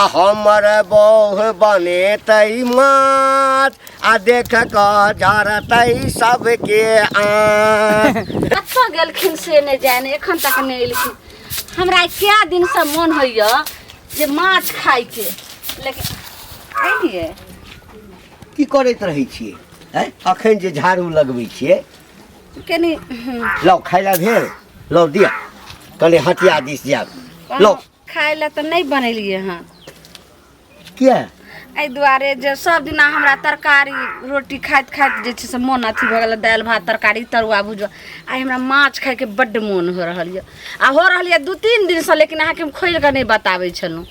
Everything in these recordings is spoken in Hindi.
हमर बौह बने तई मात आ देख क झरतई सबके कत्ता गेलखिन से नहीं जाने एखन तक नहीं एलखिन। हमरा क्या दिन से मन होइए जे माछ खाइ के, लेकिन आइए की करैत रहै छियै हैं? अखन जे झाड़ू लगबै छियै कनी लो खाइ ला भेल लो दिया कनी हटिया दिस जाब लो खाइ ला तो नहीं बनेलिए हँ। किया एहि दुआरे जे सब दिना हमरा तरकारी रोटी खाइत खाइत जे छै से मोन अथी भऽ गेल, दालि भात तरकारी तरुआ भुजवा। आइ हमरा माछ खाइके बड्ड मोन हो रहल यऽ आ हो रहल यऽ 2-3 दिनसँ, लेकिन अहाँके हम खोलि कऽ नहीं बताबै छलहुँ।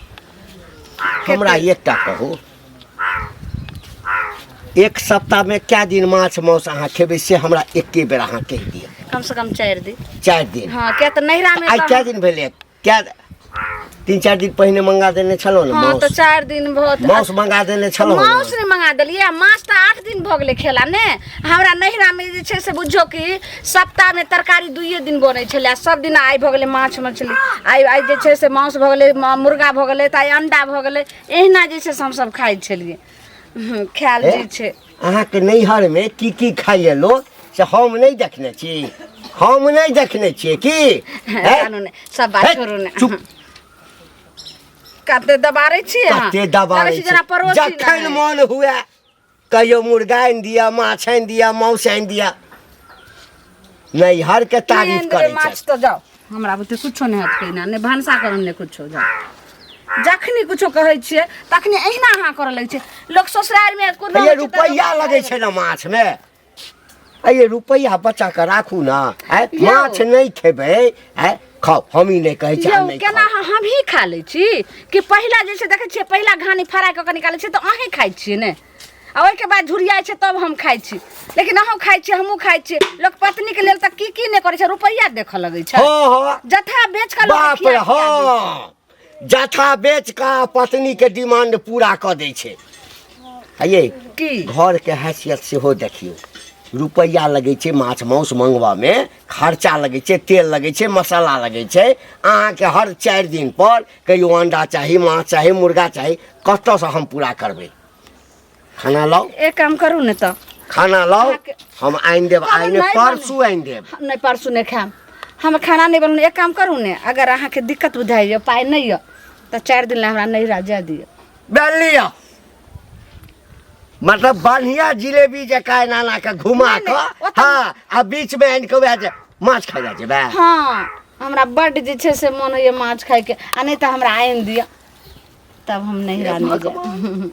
हमरा एकटा कहू, एक सप्ताह में क्या दिन माछ मांस अहाँ खेबै से हमरा एके बेर अहाँ कहि दिअ। कम से कम 4 दिन। 4 दिन? हाँ, क्या तो नैहरा में आइ क्या दिन भेलै? क्या 3-4 दिन पहिने मंगा देने छलहुँ ने हाँ, मांस? तो 4 दिन बहुत मांस मंगा देने छलहुँ ने? मांस नहीं मंगा देलिए, माछ तो 8 दिन भऽ गेलै खेला ने। हमरा नैहरा में जे छै से बुझो कि सप्ताह में तरकारी 2 दिन बनै छलै, सब दिन आइ भऽ गेलै माछ मछली, आइ जे छै से मांस भऽ गेलै, मुर्गा भऽ गेलै, तऽ आइ अंडा भऽ गेलै। एहिना जे छै से हम सब खाइ छलिए। ख्याल जे छै अहाँके नैहर में की खाइए लोग से हम नहीं देखने छी? हम नहीं देखने छियै की? सब बात छोड़ू ने। कते दबारै छी अहाँ? कते दबारै छी? जखन मन हुए कहियो मुर्गा आनि दिया, माछ आनि दिया, मांस आनि दिया। नैहर के तारीफ करै माछ छै। तो जाओ, हमरा बुते कुछो नहीं हट कहिना, ने भनसा करन ने कुछो। जाओ जखनी कुछो कहै छियै तखनी एहिना अहाँ करऽ लगै छै। लोक ससुराल में ये रुपैया लगै छै ना माछ में? ये रुपैया बचा के राखू ना। माछ नहीं खेबै खाओ, हम ही नहीं कहै छी नहीं केना हम ही खा लै छी कि पहिला जे छै देखै छियै, पहिला घानी फ्राई कऽ के निकालै छै तऽ अहीं खाइ छियै ने, आ ओहिके बाद झुरियाइ छै तब हम खाइ छी। लेकिन अहूँ खाइ छियै, हमहूँ खाइ छियै। लोक पत्नी के लेल तऽ की नहीं करै छै, रुपैया देखऽ लगै छै। जथा बेच के बाप रे हाँ, जथा बेच का पत्नी के डिमांड पूरा कऽ दै छै। ये घर के हैसियत सेहो देखियो, रुपैया लगे छै माछ मांस मंगवा में, खर्चा लगे छै, तेल लगे छै, मसाला लगे छै। अहाँ के हर 4 दिन पर कहियो अंडा चाही, माछ चाही, मुर्गा चाही, कतऽ से हम पूरा करबै? खाना लाओ। एक काम करू ने तो खाना लाओ, हम आइन देब। आइन परसू आइन देब। नहीं परसू नहीं खाम, हम खाना नहीं बनू। एक काम करू ने, अगर अहाँ के दिक्कत बुझाइए, पाई नहीं है तो 4 दिन ला हमरा नैहरा जा दियो। बेलिया मतलब बढ़िया जिलेबी जका नाना के घुमा के, हाँ, आ बीच में आइन के वैसे माछ खाइ जा जेबै। हाँ, हमरा बड्ड जे छै से मन होइए माछ खाइ के, आ नहीं तो हमरा आइन दिया, तब हम नैहरा नहीं जाब।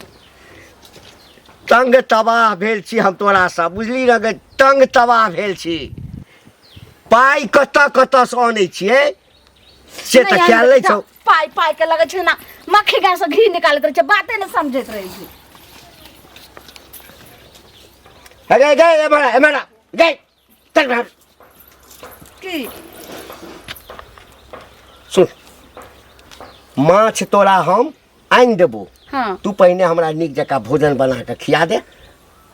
तंग तबाह भेल छी हम तोरा सा, बुझली ना गे? तंग तबाह भेल छी। पाई कतऽ से आनै छियै से तऽ ख्याल नहीं छौ। पाई के लगे छै ना, मक्खी गाय से घी निकालैत रहै छै, बाते नहीं समझैत रहै छै। गे गे एमरा गे चल बाहर। की सुन, माछ तोरा हम आइन देबो। हाँ। तू पहिने हमरा नीक जकाँ भोजन बना के खिया दे।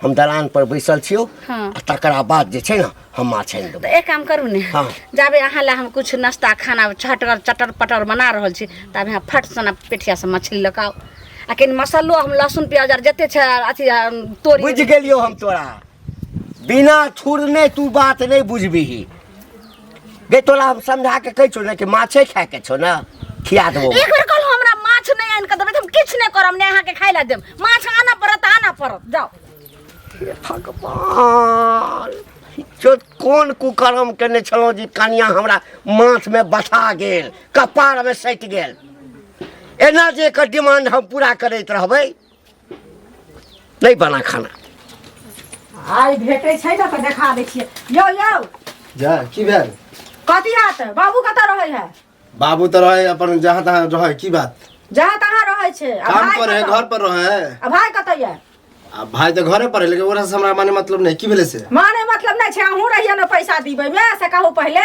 हम दलान पर बैसल छियो। हाँ। तकरा बाद जे छै ना हम माछ आइन देबो। तो एक काम करू ने, हाँ। जाबे अहाँ ला हम कुछ नाश्ता खाना चटर पटर बना रहल छी, तब यहाँ फट सना पेठिया से मछली लगाओ, आ कनी मसालो हम लहसुन प्याज आर जते छै अथी तोड़ी। बुझ गेलियो हम तोरा, बिना थुरने तू बात नहीं बुझबिही। गे तोरा हम समझा के कह छो ना कि माछे खाए के छो ना, खिया देबो। एक बेर कहलहुँ हमरा माछ नहीं आनि के देबै तऽ हम किछु नहीं करब, ने अहाँ के खाइ ला देब। माछ आना पड़त जाओ। हे भगवान, जो कोन कुकर्म केने छलहुँ जे कनिया हमरा माथ में बसा गेल, कपार में सटि गेल। एना जे एकर डिमांड हम पूरा करैत रहबै, नहीं बना खाना। आइ भेटै छै ना तऽ देखा दै छियै। यौ जा की भेल? कथी हाथ बाबू कतऽ रहै है? बाबू तो रहे अपन जहाँ तहाँ रहे, की बात? जहाँ तहाँ रहै छै। काम करे है, घर पर रहे। आ भाई कतऽ है? आ भाई तो घरे पर है, लेकिन ओकरा से हमरा माने मतलब नहीं। की भेले से? माने मतलब नहीं छै, अहूँ रहिए ना पैसा दीबे में से कहू पहले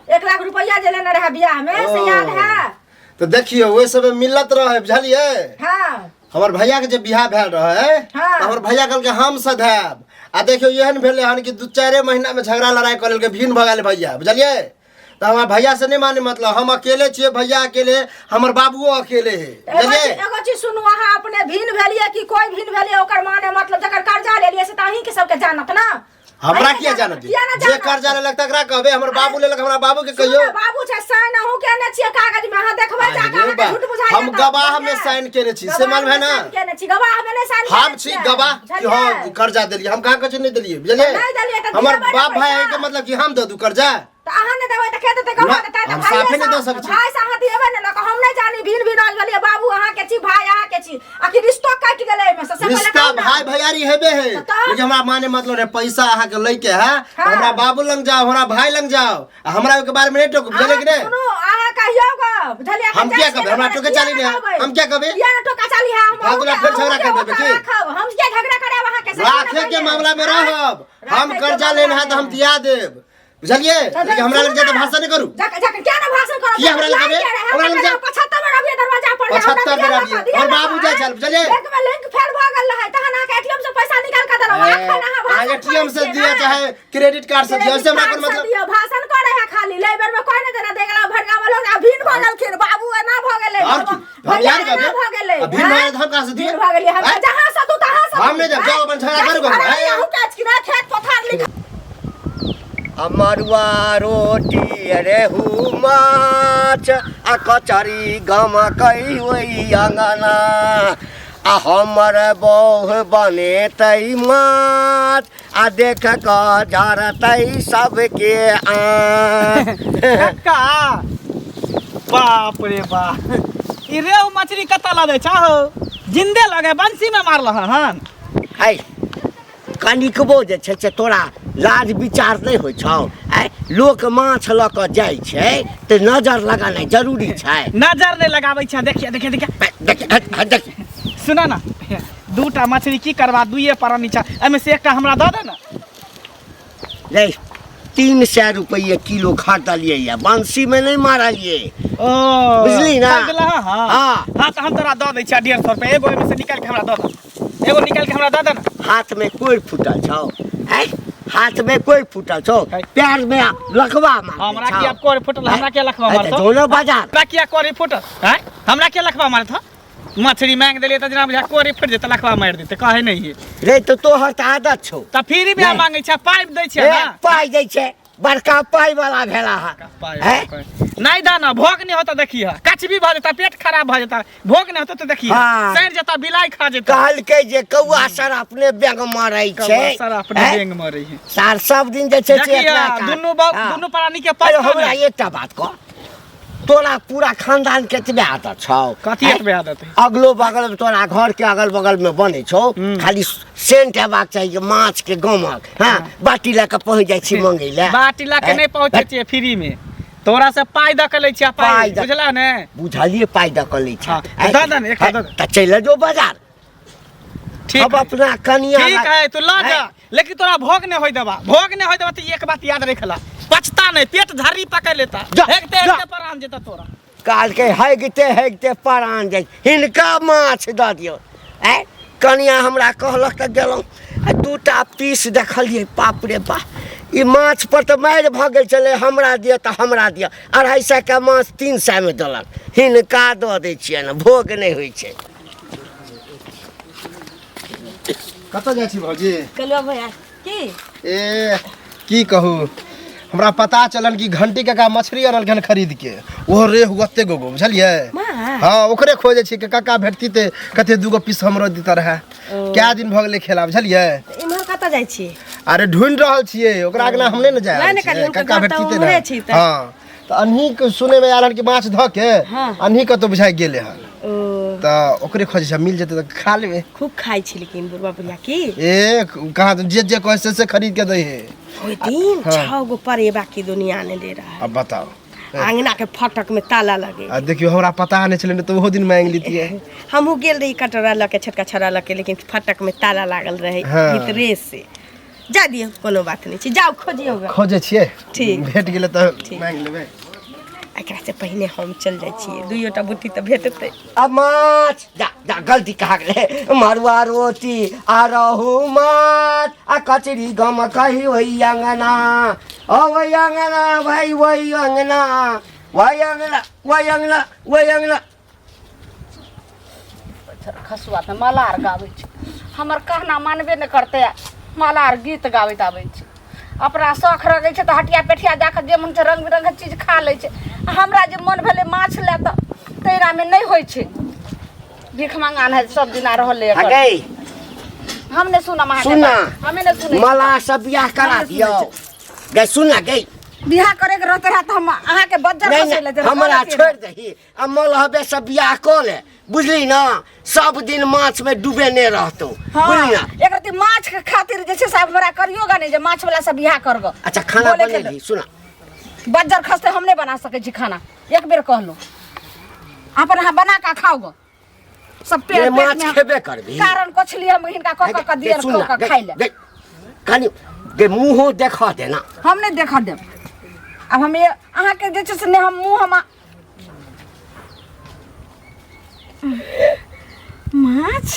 1 लाख रुपया जे लेने रहे बियाह में, से याद है? तो देखियो वही सब मिलत रहे, बुझलिए? हाँ। हमर भैया के जब बियाह भेल रहे, हाँ। हमर भैया कहल के हम सधाब। आ देखियो एहन भेले हन कि 2-4 महीना में झगड़ा लड़ाई कर के भिन्न भ गेल भैया, बुझलिए? तो हमारे भैया से नहीं माने मतलब हम अकेले छे, भैया अकेले, हमर बाबुओ अकेले है। एगो चीज सुनू, अहाँ अपने भिन्न भेलिए कि कोई भिन्न भेलिए, ओकर माने मतलब जकर कर्जा ले लिए से त अहीं के सबके जानत ना। हमरा किया जानत जे कर्जा ले लगता करा कहबे हमर बाबू ले लग, हमरा बाबू के कहियो बाबू छै साइन अहू केने छियै कागज में, अहाँ देखबै जाके झूठ बुझाइ। हम गवाह में साइन केने छी, से मालूम है ना, केने छी गवाह में नहीं साइन। हम छी गवाह कि हां कर्जा देलिए, हम कहां कुछ नहीं देलिए बुझलिए। हमर बाप भाई के मतलब कि हम दे दू कर्जा त अहाँ ने देबै त के देतै गवाह देतै त हम साफे नहीं दे सकै छी। भाई साहब देबै ने लक हम नहीं जानी भिन्न भिन्न राज भेलिए, बाबू अहाँ के छी भाई अहाँ के छी, आखिर रिश्तो काट गेलै में से रिश्ता भाई भैयारी हेबे है, लेकिन हमरा माने मतलब रे पैसा अहाँ के लई के है, हमरा बाबू लंग जाओ, हमरा भाई लंग जाओ, हमरा के बारे में नहीं टोक बुझले कि नहीं। सुनो अहाँ कहियो ग बुझलिए, हम क्या कहबे, हमरा टोके चाली नहीं, हम क्या कहबे, या न टोका चाली है हम भागुला फिर झगड़ा कर देबे की, हम क्या झगड़ा करे वहां के राखे के मामला में रहब, हम कर्जा लेना है तो हम दिया देब बुझलिए, लेकिन हमरा लग जाते भाषण नहीं करू। जाके क्या ना भाषण करो, की हमरा लगे हमरा लग जा 75 बेर अभी दरवाजा पर 75 बेर अभी और बाबू जाय चल बुझलिए, बैंक में लिंक फेल भ गेल रहे तहन आके एटीएम से पैसा निकाल के देलो, आ एटीएम से दिया चाहे क्रेडिट कार्ड से दिया, उससे हमरा कोन मतलब भाषण करे है खाली लेबर में कोई नहीं देना देगला भड़का वाला अभिन भ गेल, फिर बाबू एना भ गेले, भैया ने भ गेले अभिन भ हम कहां से दिए भ गेले, हम जहां से तू तहां से हम नहीं जाओ अपन झगड़ा करू हम काज की ना खेत पथार लिख अमरुआ रोटी रेहू माछ आ कचरी गम कई वही अंगना आ हमर बौह बने तई माछ आ देख क जरतई सबके का बाप रे बाप, ई रेहू मछली कत लगे चाहो जिंदे लगे बंसी में मारल हन है कनिकबो जे छै से तोरा लाज विचार नहीं होइ छौ। आइ लोक माछ लऽ कऽ जाइ छै तऽ नजर लगानाइ जरूरी छै। नजर नहीं लगाबै छै, देखिए देखिए देखिए देख सुना ना, दूटा मछली की करबा, दुइये पर नीचा एमे से एकटा हमरा दऽ दे ना। ले 300 रुपये किलो खरीदलिए या बंसी में नहीं मारलिए, ओ बुझली ना। हाँ हाँ तो हम तोरा दऽ दै छियै 150 रुपये, एगो एमे से निकाल के हमरा दऽ दे, एगो निकाल के हमरा दऽ दे ना। हाथ में कोई फूटल छौ, है हाथ में कोई फूटल छौ, पैर में लखवा मार हमरा किया कोरी फुटल, हमरा किया लखवा मारत, दोनों बाजार हमरा किया कोरी फुटल है, हमरा किया लखवा मारत ह, मछली मांग देलिए त जना बुझा कोरी फुट जेत लखवा मार देते, कहे नहीं है रे तो तोहर त आदत छौ। त फिर भी मांगे छै, पाइप दै छै ना, पाई दै छै, बड़का पाई वाला भेला है। नहीं दाना भोग नहीं होता, देखिए कच भी भ जाता, पेट खराब भ जाता, भोग नहीं होता तो देखिए हाँ। सड़ जाता, बिलाई खा जाता, कहलकै जे कौआ सर अपने बैंग मारै छै, सर अपने बेंग मरे है। सार सब दिन जे छै से देखिए एकरा काट। दुनु प्राणी के अरे पास हमरा एकटा बात कह, तोरा पूरा खानदान केतबे आदत छौ, कथी एतबे आदत है, अगलो बगल में तोरा घर के अगल बगल में बने छौ, खाली सेंट हेबाक चाहिए माछ के गमक, हाँ बाटी लेके पहुंच जाइ छी मंगै ले, बाटी ला के नहीं पहुंचे छिए फ्री में, तोरा से पाई द के लै छिए, पाई बुझला ने, बुझलिए पाई द के लै छै, द दन एक द त चल जो बाजार। ठीक अब अपना कनिया ठीक है तू ला जा, लेकिन तोरा भोग नहीं होई देबा, भोग नहीं होई देबा तो एक बात याद रखला, पछता नहीं, पेट झरी पकड़ लेता, हेगते हेगते परान जेता तोरा, काल के हेगते परान जाइ, हिनका माछ द दियो। ए कनिया हमरा कहलक त गेलौं, दूटा पीस देखलिए, बाप रे बा ई माछ पर तो मारि भ गेल छले, हमरा दिया त हमरा दिया, 250 के माछ 300 में देलक, हिनका द दै छियै न, भोग नहीं होइ छै। कत जाइ छी भौजी? कलवा भैया की ए की कहू, हमरा पता चलन कि घंटी काका मछली अनल घन खरीद के, ओहो रेहू ओते गो बुझलिए, हाँ ओकरे खोजे छी के काका भेटती ते कते दूगो पीस हमरो दिता रहे, क्या दिन भ गेले खेला बुझलिए। इमहर कत जाइ छी? अरे ढूंढ रहल छिए ओकरा, अगला हम नहीं न जाए, काका भेटती ते ना, हाँ तो अनही के सुने में आलन कि माछ ध के अनही के तो बुझाई गेले हन, तो ओकरे खोजे छ, मिल जेते तो खा लेबे। खूब खाई छी लेकिन बुढ़वा बुढ़िया की ए कहां तो जे कहे से खरीद के दे है, ओए दिन 6 गो परे बाकी दुनिया ने दे रहा है। अब बताओ आंगना के फटक में ताला लगे, देखियो हमरा पता नहीं चले तो वो दिन मांग लीती है, हमहू गेल रही कटोरा लके छोटका छड़ा लके, लेकिन फटक में ताला लागल रहे भीतरे से। जा दियो कोनो बात नहीं छी, जाओ खोजियो, खोजे छिए, ठीक भेट गेले तो मांग लेबे। एकरा से पहले हम चल जाइ छियै दुइयोटा बुट्टी तऽ भेटतै अब माछ जा जा गलती कहा गेले मरुआ रोटी आ रहू माछ आ कचरी गम कही वही अंगना ओ वही अंगना भाई वही अंगना वही अंगना वही अंगना वही अंगना खसुआ तऽ मलार गाबै छै हमर कहना मानबे नहि करतै मलार गीत गाबैत आबै छै अपना शौख रखै छै तऽ हटिया पेठिया जाकऽ जे मन छै रंग बिरंगके चीज खा लै छै हमरा जे मन भेलै माछ लए तऽ तैरामे नहि होइ छै भीख मंगान है सब दिना रहलै गई हम नहीं सुना सुना हमें नहीं सुने मला सब बियाह करा दियो गई सुना गई बियाह करे के रहते रहत हम अहाँ के बज्जर नहीं फसे ले नहीं हमरा छोड़ दही अब मल हबे सब बियाह को ले बुझली ना सब दिन माछ में डूबे नहीं रहतो बुझली ना एक रति माछ के खातिर जे छै से हमरा करियोगा नहीं जे माछ वाला से बियाह करगो अच्छा खाना बनेली सुना बज्जर खसते हम नहीं बना सके छी खाना एक बेर कहलो अपन अहाँ बना के खाओगो सब पेट माछ खेबे करबी कारण कोछली हम हिनका क क दियर क क खाइ ले कनी के मुंहो देखा देना हम नहीं देखा देब अब हम ये अहाँ के जे छै से हम मुंह हम माछ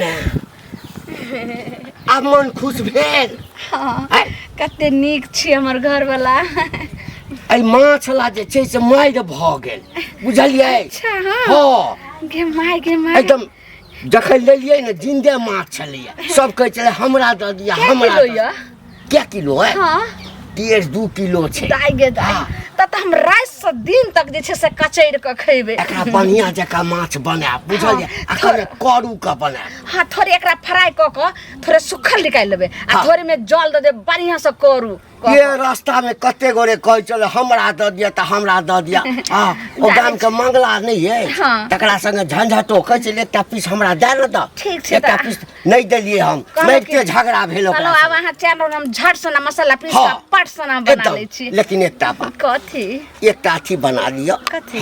ना अब मन खुश भेल कते नीक छी हमर घर वाला आई माछ ला जे छै से मारि भ गेल बुझलियै अच्छा हां गे माय एकदम जखन लेलियै ने जिंदे माछ छलैया सब कहै छलै हमरा दऽ दिया हमरा क्या किलो है हां 1.5-2 किलो छै दाई गे दाई त हम रात से दिन तक जे छै से कचैर के खैबे एकरा बढ़िया जका माछ बना बुझलियै अखन करू का बना हां थोड़े एकरा फ्राई क के थोड़े सुखल निकाल लेबे आ थोड़े में जल दे दे बढ़िया से करू ये रास्ता में कते गोरे कहै चले हमरा दऽ दिया त हमरा दऽ दिया हां ओ गाम के मंगला नहीं है तकरा संगे झंझटो कहै छले एकटा पीस हमरा दे न द ठीक छै एकटा पीस नहीं देलिए हम मैते झगड़ा भेल चलो अब अहाँ चैनल हम झट से मसाला पीस के पट से बना लै छी लेकिन एकटा बात कथी एकटा अथी बना लियो कथी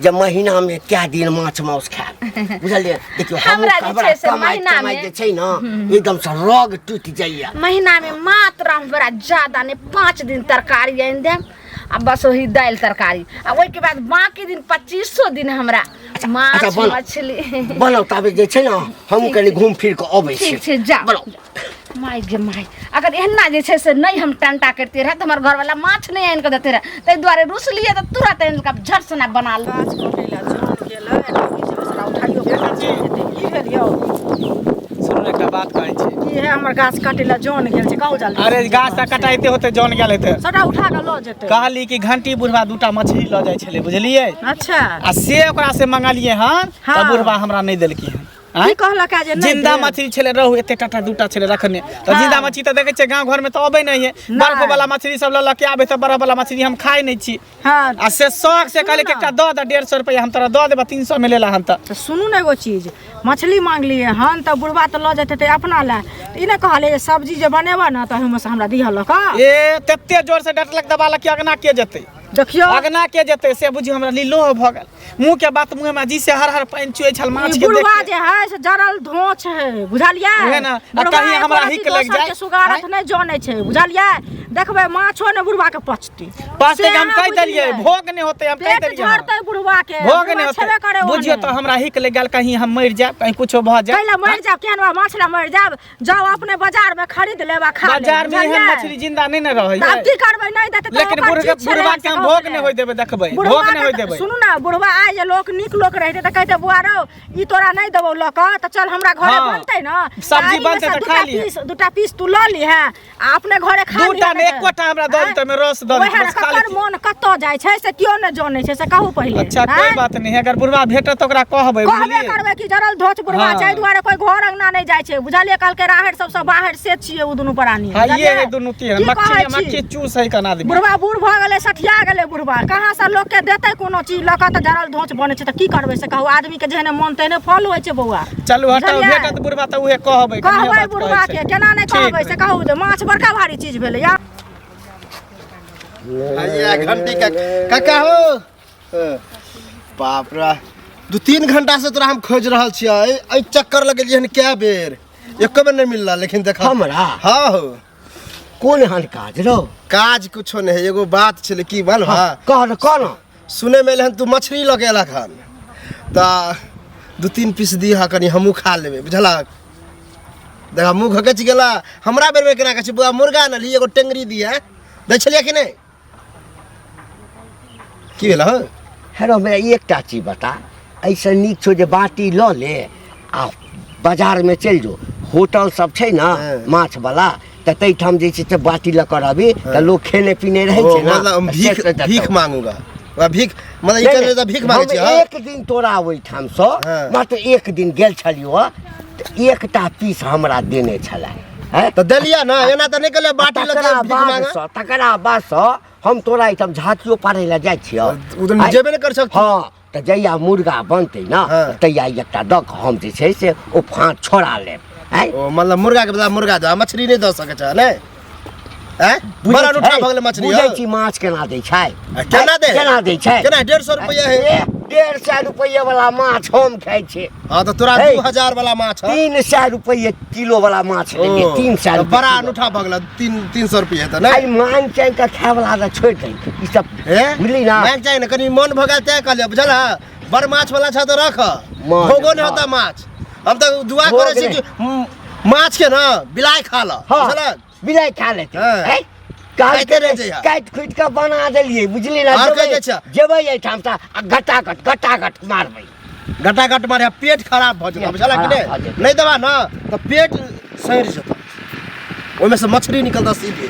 जब महीना में क्या दिन माछ मांस खाए बुझलिए देखियो हमरा जे छै से महीना में जे छै ना एकदम से रोग टूट जाइया महीना में मात्र हमरा ज्यादा ने 5 दिन तरकारी आइन देम आ बस वही दाल तरकारी आ ओइ के बाद बाकी दिन 2500 दिन हमरा माछ मछली बनाओ तबे जे छै ना हम कनी घूम फिर के आबै छी ठीक छै जा माय गे माय अगर एहना जे छै से नहीं हम टंटा करते रहे त हमर घर वाला माछ नहीं आइन के देते रहे तै द्वारे रुसलिए त तुरंत इनका झट से ना बना लो गाछ कटेला जान गेला एटा पीछे बसरा उठाइयो के जेते ई भेलियो सुन एकटा बात कहै छै की है हमर गाछ कटेला जान गेल छै कहू जल्दी अरे गाछ ता कटाइते होते जान गेल हेते सटा उठा के ल जेते कहली कि घंटी बुढ़वा दूटा मछली ल जाय छले बुझलिए अच्छा आ से ओकरा से मंगलिए हन त बुढ़वा हमरा नहीं देलकी हन की कहलक जे नहीं जिंदा मछली छले रहू एते टाटा दूटा छले रखने तो जिंदा मछली त देखे छै गांव घर में त अबै नहीं है बर्फ वाला मछली सब ल के आबे त बर्फ वाला मछली हम खाइ नहीं छी हां आ से शौक से कहले कि एकटा द 150 रुपया हम तोरा द देबा 300 में लेला हन त सुनू ना एगो चीज मछली मांग लिए हन त बुढ़वा त ल जेते अपना ला ई ना कहले सब्जी जे बनेबा ना त हम से हमरा दिहलक ए तत्ते जोर से डटलक दबालक कि अगना के जते देखियो अगना के जते से बुझी हमरा लीलो भ गेल मुंह के बात मुंह में जी से हर हर पानी चुए छल माछ के देख बुढ़वा जे है से जरल धोछ है बुझलिए ओहे ना कहीं हमरा हिक लग जाए सुगारत नहीं जाने छै बुझलिए देखबे माछो ने बुढ़वा के पचती पाछे हम कह देलिए भोग नहीं होते हम कह देलिए झड़ते बुढ़वा के भोग नहीं होते बुझियो तो हमरा हिक लग गेल कहीं हम मर जाब कहीं कुछो भ जाए पहले मर जाब केन माछ ला मर जाब जाओ अपने बाजार में खरीद लेबा खा ले बाजार में हम मछली जिंदा नहीं न रहै अब की करबै नहीं देते लेकिन बुढ़वा के हम भोग नहीं होय देबे देखबै भोग नहीं होय देबे सुनू ना बुढ़वा आय जे लोग नीक लोग रहते त कहते बुआ रो ई तोरा नहीं देबो ल क त चल हमरा घरे बनतै न सब्जी बनतै त खा ली दूटा पीस तू ल ली है आ अपने घरे खा ली दूटा में एकोटा हमरा द दी त में रस द दी बस खा ली मन कत्तो जाय छै से कियो न जाने छै से कहू पहिले अच्छा कोई बात नहीं अगर बुढ़वा भेटत त ओकरा कहबै कहबे करबै कि जरल धोच बुढ़वा छै दुआरे कोई घर अंगना नहीं जाय छै बुझलिए कल के राहड़ सब बाहर से छिए उ दुनु प्राणी हां ये दुनु की मक्खी चूस है कना दी बुढ़वा बूढ़ भ गेलै सठिया गेलै बुढ़वा कहां से लोग के देतै कोनो चीज ल क त जरल धोच बने छै त की करबै से कहू आदमी के जेहने मन तेहने फल होय छै बौआ चलू हटाओ भेटत बुढ़वा त उहे कहबै बुढ़वा के केना नहीं कहबै से कहू जे माछ बड़का भारी चीज भेलै या आइया घंटी काका हो बाप रे 2-3 घंटा से तोरा हम खोज रहल छियै ए चक्कर लगेलिए हन क्या बेर एको बेर नहीं मिलला लेकिन देखा हमरा हां हो कोन हन काज रो? काज कुछो नहीं है, एगो बात छले की बोल कह न सुने में एलहन तू मछली लगे अलग हन ता 2-3 पीस दी हा कनी हमू खा लेबे बुझलक। देखा मुंह घकच गेला हमरा बेर में केना कहै बुआ मुर्गा न ली एगो टेंगरी दिया दै छलिया कि नहीं की भेला हो? हेरो मैं एकटा चीज बता, ऐसे नीक छो जे बाटी ल ले आ बाजार में चल जो, होटल सब छै ना माछ वाला त तै ठाम जे छै बाटी ल कर अभी त लोग खेने पीने रहे छै ना। मतलब भीख मांगूंगा वा भीख मतलब ई करे त भीख मांगे छी। एक दिन तोरा ओइ ठाम स मात्र एक दिन गेल छलियो त एकटा पीस हमरा देने छला है त देलिया ना, एना त नहीं कहले बाटी लगे भीख मांगा। तकरा बाद स हम तोरा इठम झाकियो पारे ला जाइ छियो, उधर जेबे नहीं कर सकत। हां त जइया मुर्गा बनते ना तइया एकटा द हम जे छै से ओ फाँट छोड़ा लेब। ओ मतलब मुर्गा के बदला मुर्गा दो, मछली नहीं दे सके छ ने? हैं बड़ा उठा भगले मछली बुझै छी माछ केना दै छै? केना दे? केना दै छै? केना 150 रुपया है? 150 रुपया वाला माछ हम खाइ छी। हां तो तोरा 2000 वाला माछ है, 300 रुपया किलो वाला माछ लेंगे। 300 तो बड़ा अनूठा भगला 300 रुपया त नहीं। आई मान चैन का खाए वाला त छोड़ दे ई सब मिली ना। मैं चाहिए ना कनी मन भगा तय कर ले बुझल है। बड़ माछ वाला छ तो रख भोगो नहीं होता माछ। हम तो दुआ करे छी कि माछ के ना बिलाई खा ल बुझल, बिलाई खा लेते हैं। काट खुट के बना देलिए बुझली ना। जेबै एठाम से गटागट मारबै, गटागट मारे पेट खराब भ जेतै बुझल कि नहीं दवा ना तो पेट सड़ जेतै, ओमे से मछली निकलता सीधे।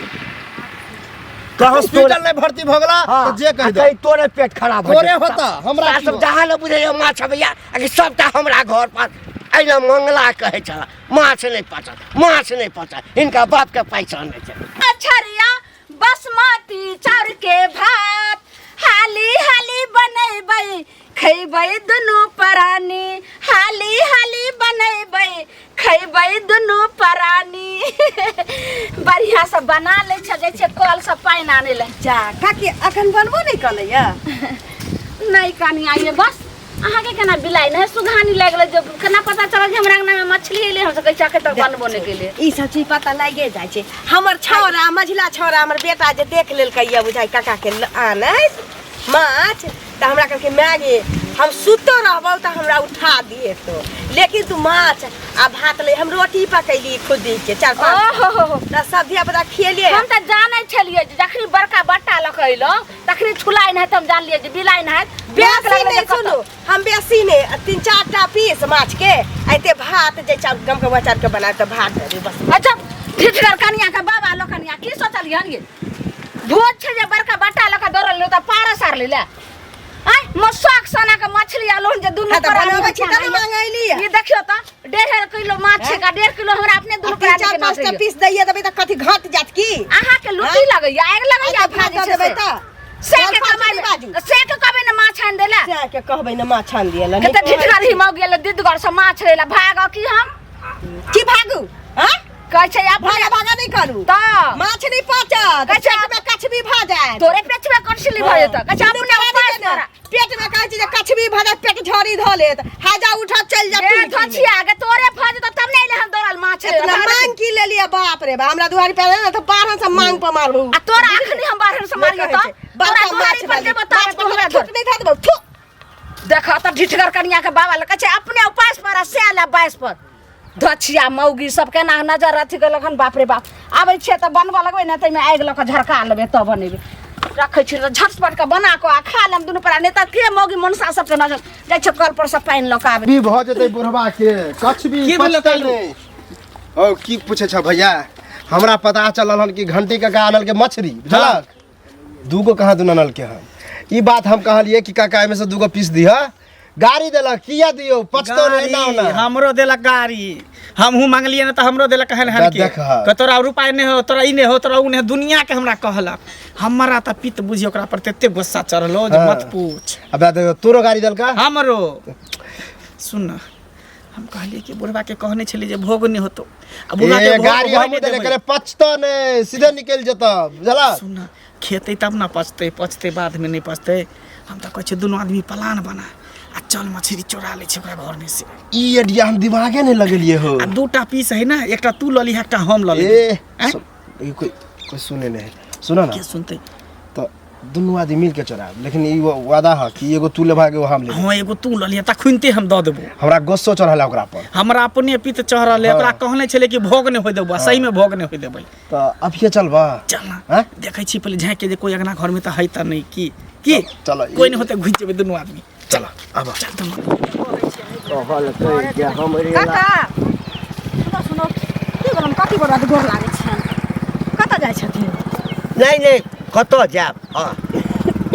तो हॉस्पिटल में भर्ती भगला तो जे कह दे तोरे पेट खराब हो तोरे होता हमरा सब जहां न बुझे माछ भैया कि सबटा हमरा घर पर ऐना मंगला कहे छला माछ नहीं पचा इनका बाप के पैसा नहीं छै। अछरिया बासमती चाउर के भात हाली हाली बनैबै खैबै दुनू परानी, हाली हाली बनैबै खैबै दुनू परानी। बढ़िया से बना ले छ जैसे कल से पानी आने ले जा काकी अखन बनबो नहीं कलैया? नहीं कानी आइए बस अहाँ के केना बिलाई नहीं सुघानी लाग गेल जब केना पता चलल जे हमरा अंगना में मछली एले हम कहै चाके तक बनबो नहीं केले। ई सब चीज पता लागे जाय छै। हमर छौरा मझिला छौरा हमर बेटा जे देख लेल कहिया बुझाई काका के आनै माछ त हमरा कहके मैगे हम सुतो रहबौ त हमरा उठा दिए तो, लेकिन तू माछ आ भात ले हम रोटी पकैली खुद के 4-5 त सब धिया पुता खेलिए। हम त जानै छलिए जे जखनी बड़का बट्टा ल के अइलो तखनी छुलाई नहीं त हम जान लिए जे बिलाई नहीं बेक लगले। सुनो हम बेसी ने 3-4 टा पीस माछ के ऐते भात जे गम के बचार के बना त भात दे बस। अच्छा ठिठगर कनिया के बाबा लोकनिया की सोचलियन ये भोज छै जे बड़का बट्टा ल के दौड़ल लो त पारा सार ले आई मसाक सना के मछली आलोन जे दुनु पर बनावे छी त मांगैली ये देखियो त 1.5 किलो माछ छै का 1.5 किलो हमरा अपने दुनु पर 4-5 टा पीस दैए देबै त कथि घट जात की? आहा के लुटी लगैया आग लगैया भाज देबै त से के कबै न माछ आन देला से के कहबै न माछ आन दिएला के त ठिठगर ही मौ गेल दिदगर से माछ लेला भाग की हम की भागू? हां कहै छै आप भागा नहीं करू त माछ नहीं पचत कच्चा में कछबी भ जाए तोरे पेट में कछली भ जेत कच्चा अपने उपास करा पेट में कहै छै जे कछबी भ जाए पेट झड़ी ध लेत हाजा उठा चल जा ए धछि आगे तोरे भ जेत तब नहीं ले हम दौड़ल माछ इतना मांग की ले लिया बाप रे बा हमरा दुआरी पे ना त 12 से मांग पर मारबू आ तोरा अखनी हम 12 से मारियो त बड़ा दुआरी पर दे बता तो हमरा छोट नहीं था देबो थू देखा त ढिठगर कनिया के बाबा ल कहै छै अपने उपास पर से आला 22 पर धछिया मौगी सब के ना नजर अथी गलखन बाप रे बाप आबै छै त बनबा लगबै न तै में आगि ल के झरका लेबे त बनेबे रखै छी झटपट के बना के आ खा लेम दुनु पर नहीं त के मौगी मनसा सब के नजर जाय छै कल पर से पानी ल के आबे भी भ जेतै बुढ़वा के कछ भी पचतै नहीं। ओ की पूछे छ भैया हमरा पता चलल हन कि घंटी काका आनल के मछली बुझलक दूगो कहां दुनल के हन ई बात हम कहलिए कि काका में से दूगो पीस दिया गाड़ी देलक किया दियो पचतो नहीं ना ना हमरो देलक गाड़ी हमहू मांगलिए ना त हमरो देलक कहन हन के तोरा रुपया नहीं हो तोरा ई नहीं हो तोरा उ नहीं दुनिया के हमरा कहलक हमरा त पित बुझी ओकरा पर तते गुस्सा चढ़लो जे मत पूछ। अबे तोरो गाड़ी देलका हमरो सुन हम कहलिए कि बुढ़वा के कहने छली जे भोग नहीं होतो अब बुढ़वा के गाड़ी हम देले करे पचतो नहीं सीधे निकल जता बुझला। सुन खेते तब ना पचते बाद में नहीं पचते हम त कहै छै दुनु आदमी प्लान बना आ चल मछली चोरा ले छै ओकरा घर में से ई आइडिया हम दिमागे नहीं लगलिए हो। आ 2टा पीस है ना एकटा तू लली एकटा हम लली ए कोई कोई सुने नहीं। सुनो ना के सुनते तो दुनू आदमी मिल के चढ़ाब, लेकिन ई वादा है कि एगो तू लेबा एगो हम लेब। हां एगो तू ल लिया त खुनते हम द देबो। हमरा गोस्सो चढ़ला ओकरा पर, हमरा अपने पित चढ़ल है, ओकरा कहने छले कि भोग ने होय देबो, सही में भोग ने होय देबै। तो अब ये चलबा चल ना हैं? देखै छी पहले झाँक के जे कोई अगना घर में त है त नहीं की चलो कोई नहीं होते घुस जेबै दुनू आदमी। चल अब चल तुम कहल कहि के हमरे काका सुनो सुनो की बोलम कथी बड़ा गोर लागै छै कतऽ जाइ छथिन नहीं कतऽ जायब। हाँ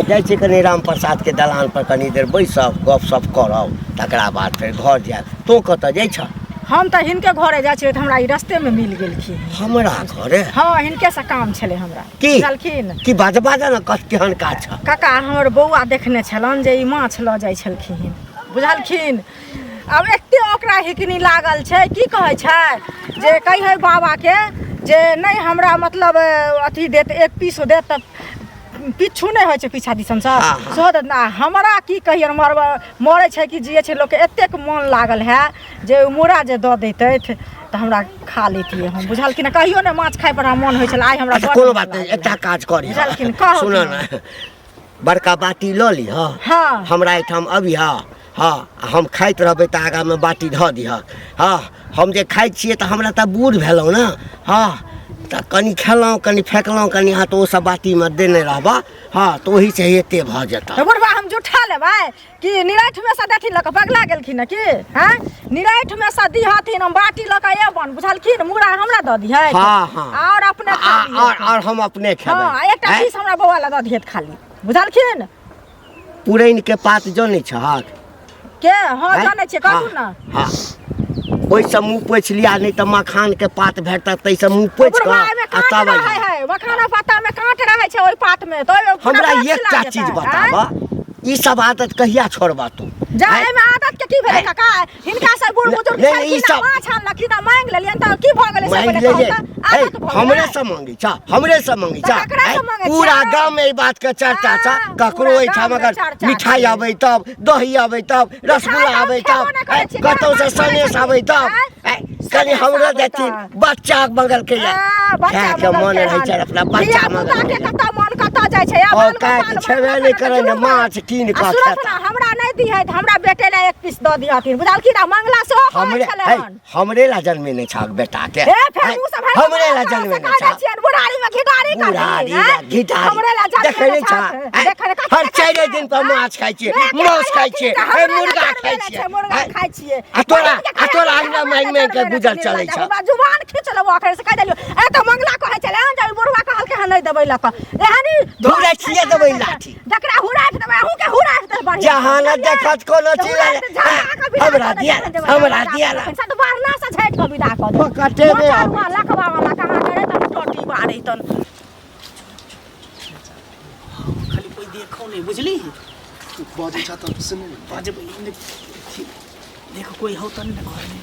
जाइ छी कनि राम प्रसाद के दलान पर कनि देर बैसब गपशप करब, तकरा बाद फेर घर जायब। तू कतऽ जाइ छ? हम तऽ हिनके घरे जाइ छियै, हमरा ई रस्ते में मिल गेलखिन। हमरा घरे? हाँ हिनके से काम छलै हमरा। की बुझलखिन की बाजबा ना कत केहन काज छ? काका हमर बौआ देखने छलन जे ई माछ लऽ जाइ छलखिन, बुझलखिन। अब एते ओकरा हिकनी लागल छै, की कहै छै जे कहिए बाबा के जे नहीं हमरा मतलब अथी देत एक पीस देत त पिछू नहीं होइ छै पीछा दिसन से सेहो देत ना। हमरा की कहिए मरै छै कि जिए छै लोग के एतेक मन लागल है जे मुरा जे दऽ दैतै तऽ हमरा खा लेतियै हम, बुझलखिन। कहियो ने माछ खाय पर हमरा मन होइ छल, आइ हमरा कोनो बात नहीं, एकटा काज करी। बुझलखिन कहू सुन ना बड़का बाटी लऽ ली। हाँ हमरा एहिठाम अभी हाँ हम खाइत रहबै तऽ आगा में बाटी धऽ दिह। हाँ हम जे खाइ छियै तऽ हमरा तऽ बूढ़ भेलहुँ ने। हाँ तऽ कनि खेलहुँ कनि फेकलहुँ कनि हाथ ओ सब बाटी में देने रहबा। हाँ तो वही से एते भऽ जेतै। बुढ़बा हम जुठा लेबै कि निराठ में से देथिन लऽ कऽ पगला गेलखिन कि हैं? निराठ में से दिहथिन हम बाटी लऽ कऽ एबन, बुझलखिन। मुरा हमरा दऽ दिहै और अपने और हम अपने खेबै। हाँ एकटा पीस हमरा बौआ लऽ दऽ दिहैत खाली, बुझलखिन। पुरैन के पात जनै छहक के? हाँ जानै छियै, कहू ना। हाँ ओइसँ मुँह पोछि लिया, नहीं तऽ मखान के पात भेटत तैसँ मुँह पोछि कऽ आ तब मखाना पाता में कांट रहै छै, ओइ पात में तो हमरा एकटा चीज बताबऽ, ई सब आदत कहिया छोड़बा तू? जाए में आदत के की भेलै काका? हिनका से बूढ़ बुजुर्ग ई सब माछ आनलखिन त मांग लेलियन त की भ गेलै? मांग ले हमरे से मांगी छ, हमरे से मांगी छ। पूरा गांव में ई बात के चर्चा छ। ककरो एठाम अगर मिठाई आबै तब, दही आबै तब, रसगुल्ला आबै तब, कतौ से सनेश आबै तब, कनी हमरो देथिन बच्चा मंगल के खाए के मन रहै छै अपना बच्चा मंगल के। कतौ मन कतौ जाय छै और का छेबे नहीं करे ने माछ कीन के खाता। हमरा नहीं दिहै, हमरा बेटे ले एक पीस दऽ दिहथिन, बुझलखिन। मंगला से हमरे ला जन्मे नहीं छाक बेटा के, हमरे ला जन्मे नहीं छाक। बुढ़ारी में घिटारी देखे नहीं छा हर 4 दिन पर माछ खाइ छियै, मांस खाइ छियै, मुर्गा खाइ छियै। आ तोरा अंगना मांग मांग के गुजर चलै छ। जुबान खींच लेबो आखिर से कह देलियो ए त मंगला कहै छले आ जाई बुढ़वा कहल के नहीं देबै ल क एहनी धुरा छिए देबै लाठी, जकरा हुराट देबै अहू के हुराट दे बढ़िया। जहां देखत कोनो चीज हमरा दिया सब बारना से झैट के विदा क दे। कटे में लखवा वाला कहां करे त टोटी मारे तन खाली कोई देखो नहीं, बुझली? बाजे छ त सुन बाजबै देखो कोई हो त नहीं घर में।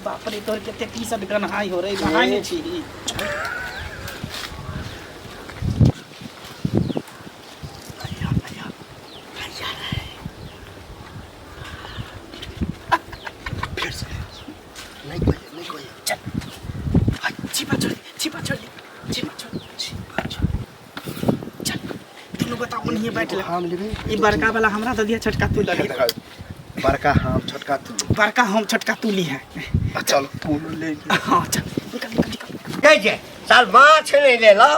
बाप रे तोर कते टी-शर्ट गनहाई हो रे, नहाई नहीं छी। बताओ नहीं बैठ ले हम लेबै। ई बड़का वाला हमरा दे दिया, छोटका तू ले ले। बड़का हम छोटका तू। बड़का हम छोटका तू ली है। चल तू ले। हां चल निकल निकल निकल। कह जे साल माछ नहीं ले लो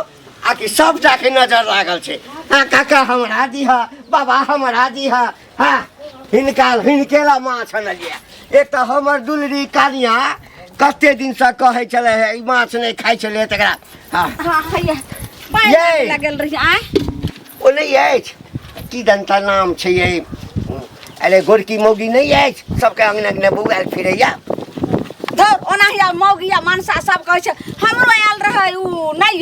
आ कि सब जाके नजर लागल छै। हां काका हमरा दिहा, बाबा हमरा दिहा। हां हिनके ला माछ न लिया। एक त हमर दुलरी कानिया कते दिन से कहै छले है ई माछ नहीं खाइ छले तकरा। हां हां हैया पाए लागल रही आ ओ नहीं अछि की दंता नाम छै ये, अरे गोरकी मौगी नहीं अछि सबके अंगना अंगना बुआल फिरैया। धर ओनाहिया मौगिया मनसा सब कहै छै हमरो आयल रहे उ नहीं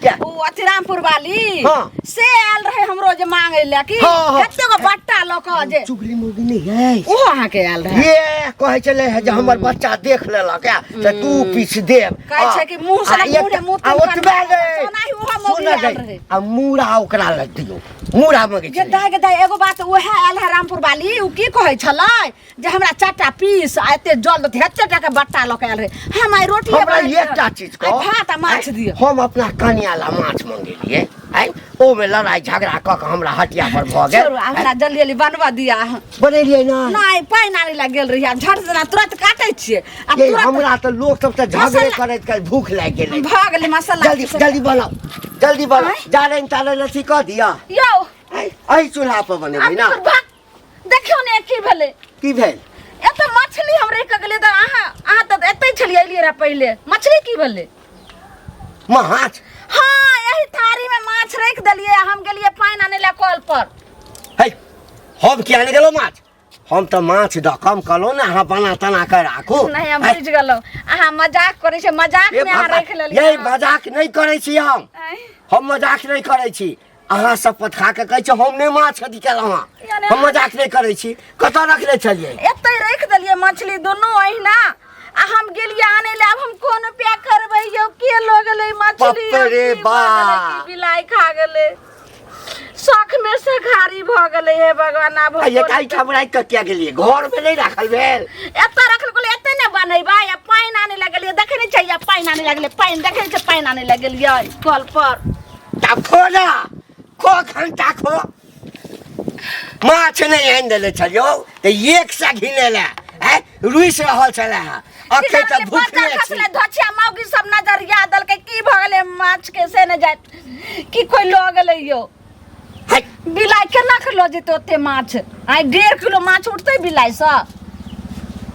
क्या? उ अतिरामपुर वाली हाँ। से आयल रहे हमरो जे मांगे ले कि हाँ। कते गो बट्टा ल क जे चुगली मौगी नहीं अछि। ओ अहाँ के आयल रहे ये कहै छले है जे हमर बच्चा देख लेलक त तू पीछ देब। कहै छै कि मुंह से मुंह मुंह ओतबे ओनाही ओहो मौगी आयल रहे। आ मूड़ा ओकरा लग दियो मूड़ा मगे जे दाय एगो बात ओहे आयल है रामपुर वाली उ की कहै छलै जे हमरा 4टा पीस आ एते जल दे हेते टा के बट्टा ल के आयल रे हम आई रोटी हमरा एकटा चीज को भात आ माछ दियो हम अपना कन्या ला माछ मंगेलिए आई ओ में लड़ाई झगड़ा क के हमरा हटिया पर भ गेल छोड़ू हमरा जल्दी जल्दी बनवा दिया बनेलिए ना नहीं पाइन आने लग गेल रहिया झट देना तुरंत काटै छियै आ ये तुरंत हमरा तो लोग सब त झगड़े करैत कर भूख लाग गेलै भ गेलै मसाला जल्दी जल्दी बनाओ जल्दी बनाओ जारन तारन अथी क दिया यौ आई चूल्हा पर बनेबै ना देखियो ने की भेलै की भेल एत मछली हम रह के गेलै त अहाँ त एतै छलियै एलियै रे पहिले मछली की भेलै माछ हाँ यही थारी में माछ रख देलिए हम गेलिए पाइन आने ला कल पर है हम किया नहीं गेलो माछ हम तो माछ द कम कलो ना अहाँ बना तना कर राखू नहीं हम बुझ गेलो अहाँ मजाक करे छै मजाक में अहाँ रख लेलिए यही मजाक नहीं करे छी हम मजाक नहीं करे छी अहाँ शपथ खा के कहै छी हम नहीं माछ अथी केलहुँ हम मजाक नहीं करे छी कतऽ रखले छलिए एतै रख देलिए मछली दोनों अहिना आ हम गेलिए आने ला हम कोन पे करबै यौ के लो गेलै मछली बाप रे बा बिलाई खा गेलै शौक में से घारी भ गेलै हे भगवान आब ये काई ठमराई क के गेलिए घर में नहीं रखल भेल एतऽ रखल गेलै एतै ने बनैबा या पाइन आने लगलिए देखे नहीं चाहिए पाइन आने लगले पाइन देखे छै पाइन आने लगलिए कल पर खो ना खो घंटा खो माछ नहीं आनि देले छलियो त एक सा घिने ले रुइस रहल छले अखे त भूखले छी धछिया मौगी सब नजरिया दलकै की भ गेलै माछ के से न जात की कोई ल गेलै यो बिलाई केना के ल जेतै ओते माछ आई 1.5 किलो माछ उठतै बिलाई से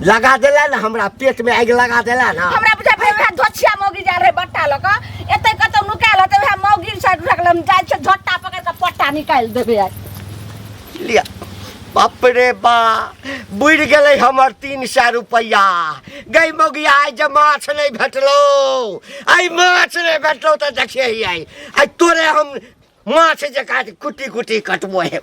लगा देला ना हमरा पेट में आगि लगा देला ना हमरा बुझा भाई धछिया मौगी जा रहे बट्टा ल के एतै कतौ नुकायल हतै वह मौगी साइड रखलम जाय छै झट्टा पकड़ के पट्टा निकाल देबे आई लिया बाप रे बा बुढ़ गेलै हमर 300 रुपया गई मौगिया आई जे माछ नहीं भेटलो आई माछ नहीं भेटलो त देखिए आई तोरे हम माछ जका कुटी कुटी कटबो है